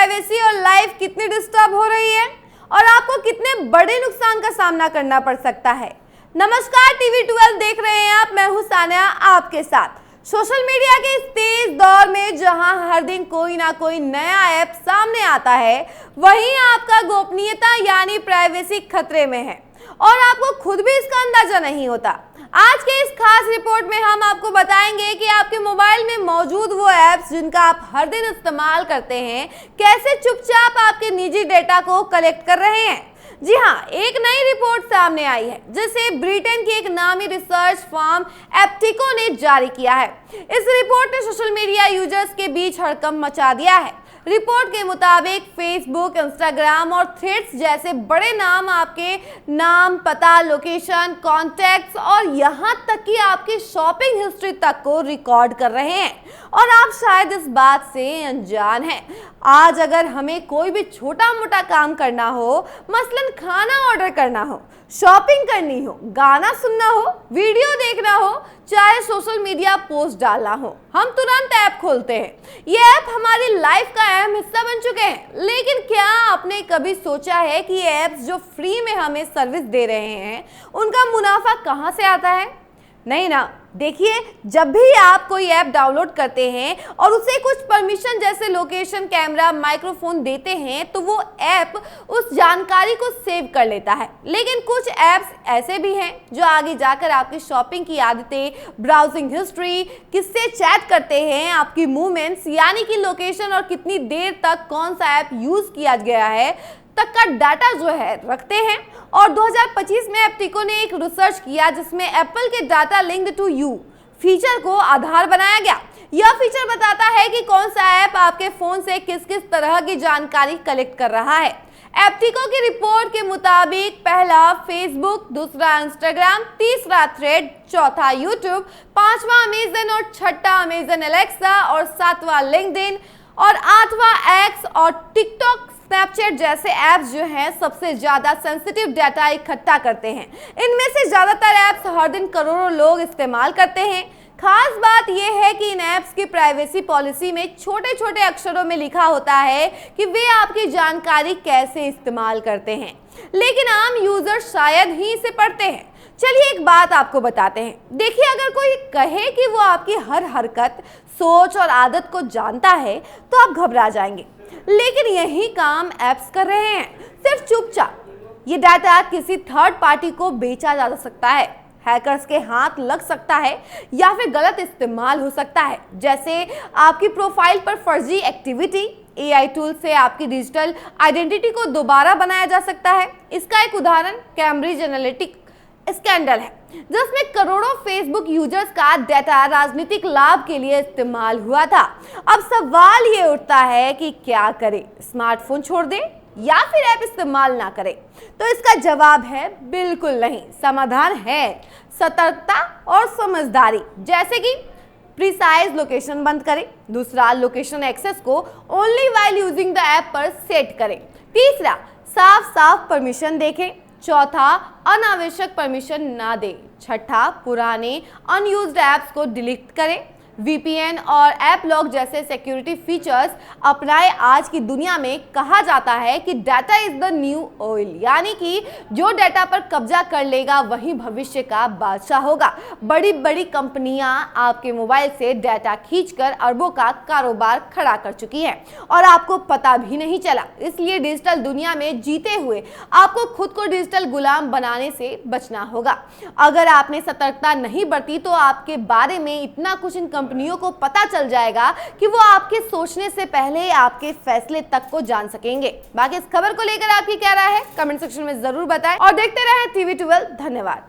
Privacy और life कितनी disturb हो रही है और आपको कितने बड़े नुकसान का सामना करना पड़ सकता है। नमस्कार, टीवी 12 देख रहे हैं आप, मैं हूं सानिया आपके साथ। सोशल मीडिया के इस तेज दौर में जहां हर दिन कोई ना कोई नया ऐप सामने आता है, वहीं आपका गोपनीयता यानी प्राइवेसी खतरे में है और आपको खुद भी इसका अंदाजा नहीं होता। आज के इस खास रिपोर्ट में हम आपको बताएंगे कि आपके मोबाइल में मौजूद वो ऐप्स जिनका आप हर दिन इस्तेमाल करते हैं, कैसे चुपचाप आपके निजी डेटा को कलेक्ट कर रहे हैं। जी हाँ, एक नई रिपोर्ट सामने आई है जिसे ब्रिटेन की एक नामी रिसर्च फर्म एप्टिको ने जारी किया है। इस रिपोर्ट ने सोशल मीडिया यूजर्स के बीच हड़कंप मचा दिया है। रिपोर्ट के मुताबिक फेसबुक, इंस्टाग्राम और थ्रेड्स जैसे बड़े नाम आपके नाम, पता, लोकेशन, कॉन्टैक्ट्स और यहाँ तक कि आपकी शॉपिंग हिस्ट्री तक को रिकॉर्ड कर रहे हैं और आप शायद इस बात से अनजान हैं। आज अगर हमें कोई भी छोटा मोटा काम करना हो, मसलन खाना ऑर्डर करना हो, शॉपिंग करनी हो, गाना सुनना हो, वीडियो देखना हो, चाहे सोशल मीडिया पोस्ट डालना हो, हम तुरंत ऐप खोलते हैं। ये ऐप हमारी लाइफ का अहम हिस्सा बन चुके हैं। लेकिन क्या आपने कभी सोचा है कि ये ऐप्स जो फ्री में हमें सर्विस दे रहे हैं, उनका मुनाफा कहाँ से आता है? नहीं ना। देखिए, जब भी आप कोई ऐप डाउनलोड करते हैं और उसे कुछ परमिशन जैसे लोकेशन, कैमरा, माइक्रोफोन देते हैं, तो वो ऐप उस जानकारी को सेव कर लेता है। लेकिन कुछ ऐप्स ऐसे भी हैं जो आगे जाकर आपकी शॉपिंग की आदतें, ब्राउजिंग हिस्ट्री, किससे चैट करते हैं, आपकी मूवमेंट्स यानी कि लोकेशन और कितनी देर तक कौन सा ऐप यूज किया गया है तक का डाटा जो है रखते हैं। और 2025 में एप्टिको ने एक रिसर्च किया जिसमें एप्पल के data linked to you feature को आधार बनाया गया। यह फीचर बताता है कि कौन सा ऐप आपके फोन से किस किस तरह की जानकारी कलेक्ट कर रहा है। एप्टिको की रिपोर्ट के मुताबिक पहला फेसबुक, दूसरा इंस्टाग्राम, तीसरा थ्रेड, चौथा यूट्यूब, पांचवा अमेजन और छठा अमेजन एलेक्सा और सातवां लिंक्डइन और आठवां एक्स और टिकटॉक, स्नैपचैट जैसे ऐप्स जो हैं सबसे ज्यादा सेंसिटिव डाटा इकट्ठा करते हैं। इनमें से ज्यादातर ऐप्स हर दिन करोड़ों लोग इस्तेमाल करते हैं। खास बात यह है कि इन ऐप्स की प्राइवेसी पॉलिसी में छोटे छोटे अक्षरों में लिखा होता है कि वे आपकी जानकारी कैसे इस्तेमाल करते हैं, लेकिन आम यूजर शायद ही इसे पढ़ते हैं। चलिए एक बात आपको बताते हैं। देखिए, अगर कोई कहे कि वो आपकी हर हरकत, सोच और आदत को जानता है तो आप घबरा जाएंगे, लेकिन यही काम ऐप्स कर रहे हैं, सिर्फ चुपचाप। ये डाटा किसी थर्ड पार्टी को बेचा जा सकता है, हैकर्स के हाथ लग सकता है या फिर गलत इस्तेमाल हो सकता है। जैसे आपकी प्रोफाइल पर फर्जी एक्टिविटी, एआई टूल से आपकी डिजिटल आइडेंटिटी को दोबारा बनाया जा सकता है। इसका एक उदाहरण कैम्ब्रिज एनालिटिक स्कैंडल है, जिसमें करोड़ों फेसबुक यूजर्स का डेटा राजनीतिक लाभ के लिए इस्तेमाल हुआ था। अब सवाल ये उठता है कि क्या करें, स्मार्टफोन छोड़ दें या फिर ऐप इस्तेमाल ना करें? तो इसका जवाब है बिल्कुल नहीं। समाधान है सतर्कता और समझदारी। जैसे कि प्रिसाइज लोकेशन बंद करें, दूसरा लोकेशन एक्सेस को only while using the app पर सेट करें, तीसरा साफ साफ परमिशन देखें, चौथा अनावश्यक परमिशन ना दें, छठा पुराने अनयूज्ड ऐप्स को डिलीट करें, वीपीएन और ऐप लॉक जैसे सिक्योरिटी फीचर्स अपनाएं। आज की दुनिया में कहा जाता है कि data is the new oil, यानी कि जो डाटा पर कब्जा कर लेगा वही भविष्य का बादशाह होगा। बड़ी बड़ी कंपनियां आपके मोबाइल से डाटा खींचकर अरबों का कारोबार खड़ा कर चुकी हैं और आपको पता भी नहीं चला। इसलिए डिजिटल दुनिया में जीते हुए आपको खुद को डिजिटल गुलाम बनाने से बचना होगा। अगर आपने सतर्कता नहीं बरती तो आपके बारे में इतना कुछ इन कंपनियों को पता चल जाएगा कि वो आपके सोचने से पहले आपके फैसले तक को जान सकेंगे। बाकी इस खबर को लेकर आपकी क्या राय है, कमेंट सेक्शन में जरूर बताएं और देखते रहें टीवी 12। धन्यवाद।